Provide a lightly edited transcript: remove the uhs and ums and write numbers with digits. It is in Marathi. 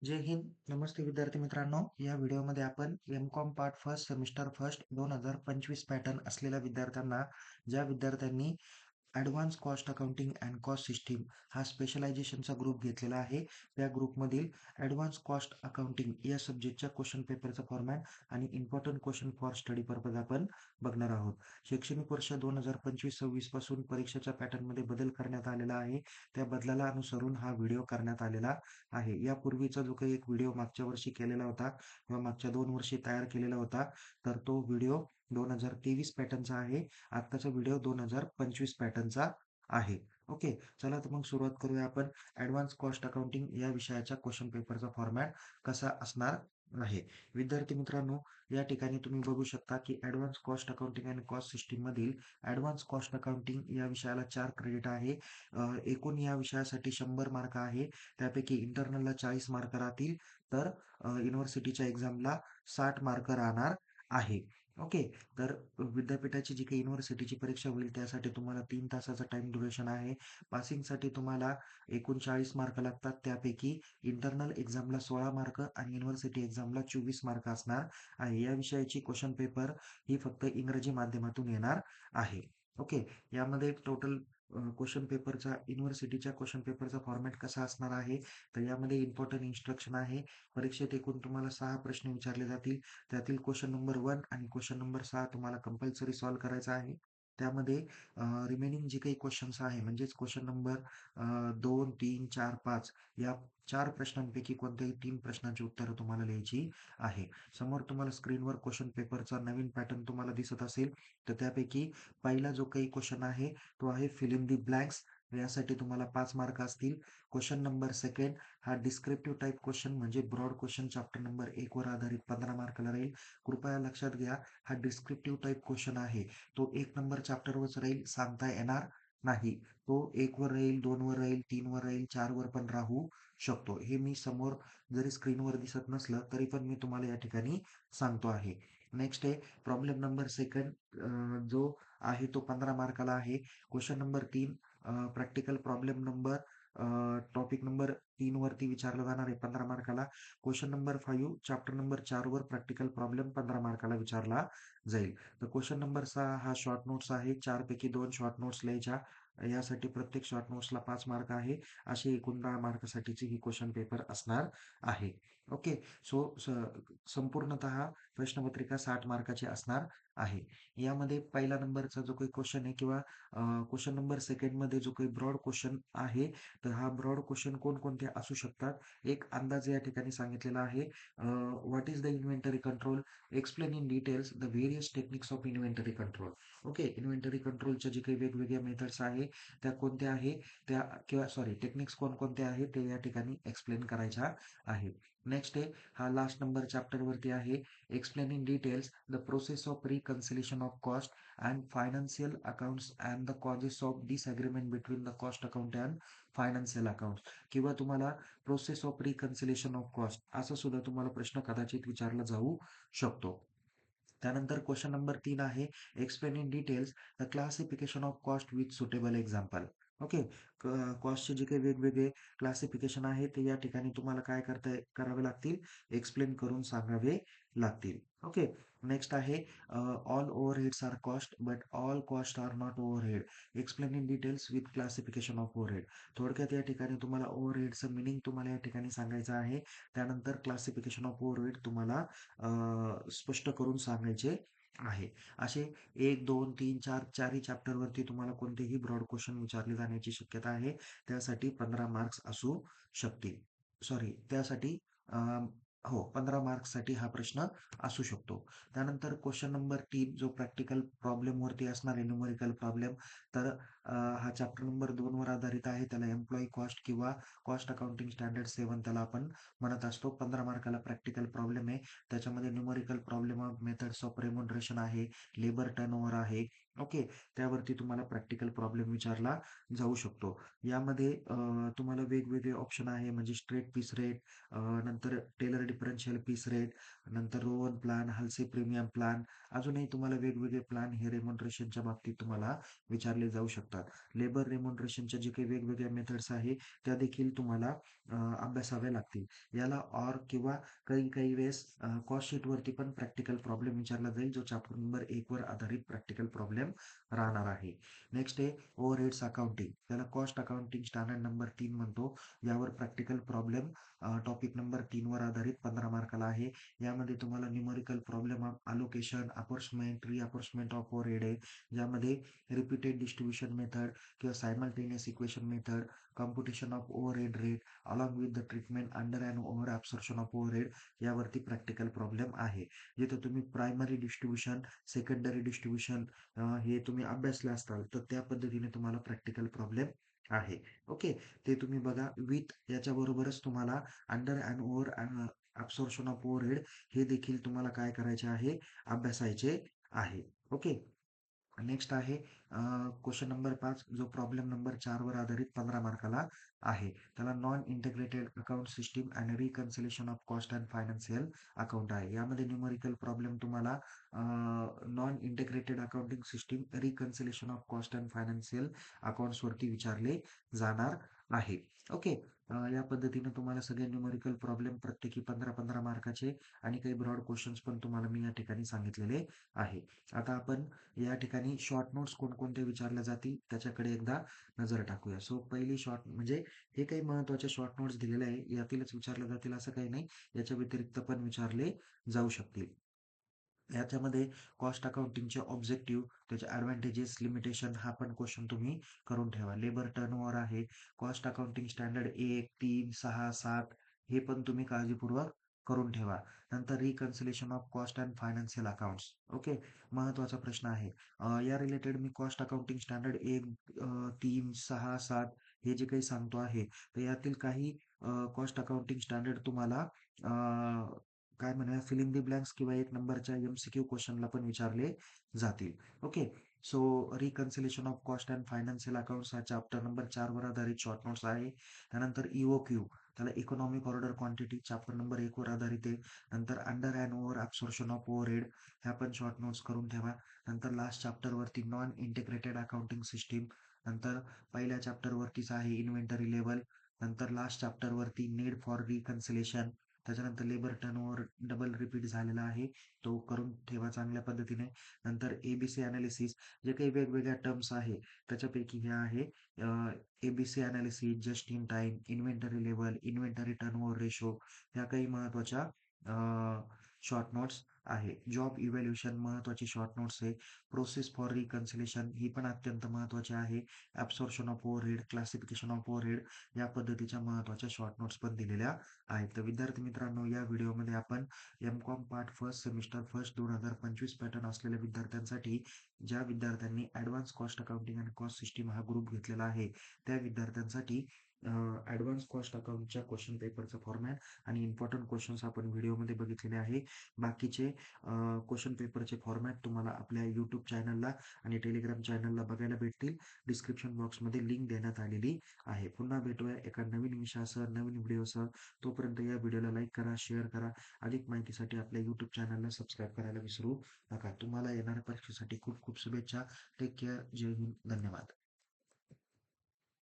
जय हिंद. नमस्ते विद्यार्थी मित्रांनो. या व्हिडिओमध्ये आपण M.Com part first semester first 2025 pattern असलेल्या विद्यार्थ्यांना, ज्या विद्यार्थ्यांनी advance cost accounting and cost system हा स्पेशलायझेशनचा ग्रुप घेतलेला आहे. त्या ग्रुपमधील ॲडव्हान्स कॉस्ट अकाउंटिंग या सब्जेक्टच्या क्वेश्चन पेपरचा फॉर्मॅट आणि important question for study purpose आपण बघणार आहोत. शैक्षणिक वर्ष 2025-26 पासून परीक्षेच्या पॅटर्नमध्ये बदल करण्यात आलेला आहे. त्या बदलाला अनुसरून हा व्हिडिओ करण्यात आलेला आहे. यापूर्वीचा जो काही एक व्हिडिओ मागच्या वर्षी केलेला होता किंवा मागच्या 2 वर्षी तयार केलेला होता, तर तो व्हिडिओ 2023 पॅटर्नचा आहे. आत्ताचा व्हिडिओ 2025 पॅटर्नचा आहे. ओके. चला तर मग सुरुवात करूया आपण. ॲडव्हान्स कॉस्ट अकाउंटिंग या विषयाच्या क्वेश्चन पेपरचा फॉर्मॅट कसा असणार आहे. विद्यार्थी मित्रांनो, या ठिकाणी तुम्ही बघू शकता की ॲडव्हान्स कॉस्ट अकाउंटिंग आणि कॉस्ट सिस्टीम मधील ॲडव्हान्स कॉस्ट अकाउंटिंग या विषयाला 4 क्रेडिट आहे. एकूण या विषयासाठी 100 मार्क आहे. त्यापैकी इंटरनलला 40 मार्क राहतील, तर युनिव्हर्सिटीच्या एक्झामला 60 मार्क राहणार आहे. ओके. तर विद्यापीठाची जी काही युनिव्हर्सिटीची परीक्षा होईल त्यासाठी तुम्हाला 3 तासाचा टाईम ड्युरेशन आहे. पासिंगसाठी तुम्हाला एकूण 40 मार्क लागतात. त्यापैकी इंटरनल एक्झामला 16 मार्क आणि युनिव्हर्सिटी एक्झामला 24 मार्क असणार आहे. या विषयाची क्वेश्चन पेपर ही फक्त इंग्रजी माध्यमातून येणार आहे. ओके. यामध्ये टोटल क्वेश्चन पेपरचा युनिव्हर्सिटीच्या क्वेश्चन पेपरचा फॉर्मॅट कसा असणार आहे, तर यामध्ये इम्पॉर्टंट इन्स्ट्रक्शन आहे. परीक्षेत एकूण तुम्हाला 6 प्रश्न विचारले जातील. त्यातील क्वेश्चन नंबर 1 आणि क्वेश्चन नंबर 6 तुम्हाला कंपल्सरी सॉल्व्ह करायचा आहे. त्यामध्ये रिमेनिंग जे काही क्वेश्चन्स आहे म्हणजेच क्वेश्चन नंबर 2, 3, 4, 5 या 4 प्रश्नांपैकी कोणत्याही 3 प्रश्नांची उत्तरं तुम्हाला लिहायची आहे. समोर तुम्हाला स्क्रीनवर क्वेश्चन पेपरचा नवीन पॅटर्न तुम्हाला दिसत असेल, तर त्यापैकी पहिला जो काही क्वेश्चन आहे तो आहे फिल इन दी ब्लँक्स. यासाठी तुम्हाला 5 मार्क असतील. क्वेश्चन नंबर 2 हा डिस्क्रिप्टिव्ह टाइप क्वेश्चन म्हणजे ब्रॉड क्वेश्चन चॅप्टर नंबर 1 वर आधारित 15 मार्काला राहील. कृपया लक्षात घ्या, हा डिस्क्रिप्टिव्ह टाइप क्वेश्चन आहे. तो 1 नंबर चॅप्टरवरच राहील, सांगता येणार नाही. तो 1 वर राहील, 2 वर राहील, 3 वर राहील, 4 वर पण राहू शकतो. हे मी समोर जरी स्क्रीनवर दिसत नसलं तरी पण मी तुम्हाला या ठिकाणी सांगतो आहे. नेक्स्ट आहे प्रॉब्लेम नंबर 2 जो आहे तो 15 मार्काला आहे. Question number 3 practical problem number topic number 3 वरती विचारला जाणार आहे 15 मार्काला. क्वेश्चन नंबर 5 चॅप्टर नंबर 4 वर प्रॅक्टिकल प्रॉब्लेम 15 मार्काला विचारला जाईल. तर क्वेश्चन नंबर 6 हा शॉर्ट नोट्स आहे. 4 पैकी 2 शॉर्ट नोट्स लिहायच्या. यासाठी प्रत्येक शॉर्ट नोट्सला 5 मार्क आहे. अशी एकूण 10 मार्कासाठीची ही क्वेश्चन पेपर असणार आहे. ओके. सो संपूर्णतः प्रश्नपत्रिका 60 मार्काची असणार आहे. यामध्ये पहिला नंबरचा जो काही क्वेश्चन आहे किंवा क्वेश्चन नंबर 2 मध्ये जो काही ब्रॉड क्वेश्चन आहे, तर हा ब्रॉड क्वेश्चन कोणकोणते असू शकतात? एक अंदाज या ठिकाणी सांगितलेला आहे. What is the inventory control? Explain in details the various techniques of inventory control. Okay. Inventory कंट्रोलच्या जे काही वेगवेगळ्या मेथड्स आहे, त्या कोणत्या आहे? त्या किंवा सॉरी टेक्निक्स कोणकोणते आहे ते या ठिकाणी एक्सप्लेन करायच्या आहे. नेक्स्ट आहे, हा लास्ट नंबर चॅप्टरवरती आहे. Explain in details the process of reconciliation of cost and financial accounts and the causes of disagreement between the cost account and financial accounts. किंवा तुम्हाला process of reconciliation of cost असा सुद्धा तुम्हाला प्रश्न कदाचित विचारला जाऊ शकतो. त्यानंतर क्वेश्चन नंबर 3 आहे explain in details the classification of cost with suitable example. Okay. कॉस्टचे जे काही वेगवेगळे क्लासिफिकेशन आहे ते या ठिकाणी तुम्हाला काय करावे लागतील, एक्सप्लेन करून सांगावे लागतील. ओके. नेक्स्ट आहे all overheads are cost but all cost are not overhead. Explain in details with classification of overhead. थोडक्यात या ठिकाणी तुम्हाला ओव्हरहेडचं मिनिंग तुम्हाला या ठिकाणी सांगायचं आहे. त्यानंतर क्लासिफिकेशन ऑफ ओव्हरहेड तुम्हाला स्पष्ट करून सांगायचे आहे. असे 1, 2, 3, 4 चारही चॅप्टरवरती तुम्हाला कोणतेही ब्रॉड क्वेश्चन विचारले जाण्याची शक्यता आहे. त्यासाठी 15 मार्क्स असू शकतील. सॉरी त्यासाठी अ, हो 15 मार्क्ससाठी हा प्रश्न असू शकतो. त्यानंतर क्वेश्चन नंबर 3 जो प्रॅक्टिकल प्रॉब्लेमवरती असणार आहे न्यूमेरिकल प्रॉब्लेम, तर हा चॅप्टर नंबर 2 वर आधारित आहे. त्याला एम्प्लॉयी कॉस्ट किंवा कॉस्ट अकाउंटिंग स्टँडर्ड 7 त्याला आपण म्हणत असतो. 15 मार्काला प्रॅक्टिकल प्रॉब्लेम आहे. त्याच्यामध्ये numerical problem of methods of remuneration आहे, लेबर टर्नओव्हर आहे. ओके. त्यावरती तुम्हाला प्रॅक्टिकल प्रॉब्लेम विचारला जाऊ शकतो. यामध्ये तुम्हाला वेगवेगळे ऑप्शन आहे म्हणजे स्ट्रेट पीस रेट, नंतर टेलर डिफरन्शियल पीस रेट, नंतर Rowan plan, Halsey premium plan, अजूनही तुम्हाला वेगवेगळे प्लॅन हे रेम्युनरेशनच्या बाबतीत तुम्हाला विचारले जाऊ शकतात. असतात. लेबर रेम्युनरेशनच्या जे काही वेगवेगळ्या मेथड्स आहे त्या देखील तुम्हाला अभ्यासाव्या लागतील. याला ऑर किंवा काही काही वेळेस कॉस्ट शीटवरती पण प्रॅक्टिकल प्रॉब्लेम विचारला जाईल, जो चॅप्टर नंबर 1 वर आधारित प्रॅक्टिकल प्रॉब्लेम राहणार आहे. नेक्स्ट आहे ओव्हरहेड्स अकाउंटिंग. त्याला कॉस्ट अकाउंटिंग स्टँडर्ड नंबर 3 म्हणतो. यावर प्रॅक्टिकल प्रॉब्लेम टॉपिक नंबर 3 वर आधारित 15 मार्काला आहे. यामध्ये तुम्हाला numerical problem of allocation, apportionment, reapportionment of overhead आहे. ज्यामध्ये रिपीटेड डिस्ट्रीब्युशन मेथड किंवा simultaneous equation method, computation of overhead rate along with the treatment under and over absorption of overhead यावरती प्रॅक्टिकल प्रॉब्लेम आहे. जिथं तुम्ही प्रायमरी डिस्ट्रीब्युशन, सेकंडरी डिस्ट्रीब्युशन हे तुम्ही अभ्यासले असताल तर त्या पद्धतीने तुम्हाला प्रॅक्टिकल प्रॉब्लेम आहे. ओके, ते तुम्ही बघा. विथ याच्याबरोबरच तुम्हाला under and over absorption of overhead हे देखील तुम्हाला काय करायचे आहे, अभ्यासायचे आहे. ओके. नेक्स्ट आहे क्वेश्चन नंबर 5, जो प्रॉब्लेम नंबर 4 वर आधारित 15 मार्काला आहे. त्याला non integrated account system and reconciliation of cost and financial account आहे. यामध्ये न्यूमेरिकल प्रॉब्लेम तुम्हाला non integrated accounting system, reconciliation of cost and financial accounts वरती विचारले जाणार आहे. ओके. या पद्धतीने तुम्हाला सगळे न्यूमेरिकल प्रॉब्लेम प्रत्येकी 15-15 मार्काचे आणि काही ब्रॉड क्वेश्चन्स पण तुम्हाला मी या ठिकाणी सांगितलेले आहे. आता आपण या ठिकाणी शॉर्ट नोट्स कोणकोणते विचारल्या जातील त्याच्याकडे एकदा नजर टाकूया. सो पहिली शॉर्ट म्हणजे हे काही महत्त्वाचे शॉर्ट नोट्स दिलेले आहे, यातीलच विचारले जातील असं काही नाही. याच्या व्यतिरिक्त पण विचारले जाऊ शकतील. याच्यामध्ये कॉस्ट अकाउंटिंगचे ऑब्जेक्टिव्ह, त्याचे ॲडव्हांटेजेस, लिमिटेशन हा पण क्वेश्चन तुम्ही करून ठेवा. लेबर टर्नओव्हर आहे. कॉस्ट अकाउंटिंग स्टँडर्ड 1, 3, 6, 7 हे पण तुम्ही काळजीपूर्वक करून ठेवा. नंतर reconciliation of cost and financial accounts. Okay, महत्त्वाचा प्रश्न आहे. या रिलेटेड मी कॉस्ट अकाउंटिंग स्टँडर्ड 1, 3, 6, 7 हे जे काही सांगतो आहे, तर यातील काही कॉस्ट अकाउंटिंग स्टँडर्ड तुम्हाला काय म्हणूया फिल द ब्लँक्स किंवा 1 नंबरच्या एम-सी-क्यू क्वेश्चनला पण विचारले जातील. Okay. So reconciliation of cost and financial accounts हा चॅप्टर नंबर 4 वर आधारित शॉर्ट नोट्स आहे. त्यानंतर ई-ओ-क्यू, त्याला economic order quantity chapter number 1 वर आधारित आहे. नंतर under and over absorption of overhead ह्या पण शॉर्ट नोट्स करून ठेवा. नंतर लास्ट चॅप्टरवरती नॉन इंटिग्रेटेड अकाउंटिंग सिस्टीम. नंतर पहिल्या चॅप्टरवरतीच आहे इन्व्हेंटरी लेवल. नंतर लास्ट चॅप्टरवरती नीड फॉर रिकन्सिलेशन. त्याच्यानंतर लेबर टर्नओव्हर डबल रिपीट झालेला आहे, तो करून ठेवा चांगल्या पद्धतीने. नंतर एबीसी अनालिसिस, जे काही वेगवेगळ्या टर्म्स आहे त्याच्यापैकी हे आहे ABC analysis, just in time, inventory level, inventory turnover ratio, ह्या काही महत्त्वाच्या शॉर्ट नोट्स आहे. जॉब इव्हॅल्युएशन महत्त्वाची शॉर्ट नोट्स आहे. प्रोसेस फॉर रिकन्सिलेशन ही पण अत्यंत महत्त्वाची आहे. Absorption of overhead, classification of overhead या पद्धतीच्या महत्त्वाच्या शॉर्ट नोट्स पण दिलेल्या आहेत. तर विद्यार्थी मित्रांनो, या व्हिडिओमध्ये आपण M.Com part first semester first 2025 pattern असलेल्या विद्यार्थ्यांसाठी, ज्या विद्यार्थ्यांनी ॲडव्हान्स कॉस्ट अकाउंटिंग आणि कॉस्ट सिस्टीम हा ग्रुप घेतलेला आहे त्या विद्यार्थ्यांसाठी ॲडव्हान्स कॉस्ट अकाउंटच्या क्वेश्चन पेपरचं फॉर्मॅट आणि इम्पॉर्टंट क्वेश्चन्स आपण व्हिडिओमध्ये बघितलेले आहे. बाकीचे क्वेश्चन पेपरचे फॉर्मॅट तुम्हाला आपल्या यूट्यूब चॅनलला आणि टेलिग्राम चॅनलला बघायला भेटतील. डिस्क्रिप्शन बॉक्समध्ये लिंक देण्यात आलेली आहे. पुन्हा भेटूया एका नवीन विषयासह, नवीन व्हिडिओसह. तोपर्यंत या व्हिडिओला लाईक करा, शेअर करा. अधिक माहितीसाठी आपल्या यूट्यूब चॅनलला सबस्क्राईब करायला विसरू नका. तुम्हाला येणाऱ्या परीक्षेसाठी खूप खूप शुभेच्छा. Take care. जय हिंद. धन्यवाद.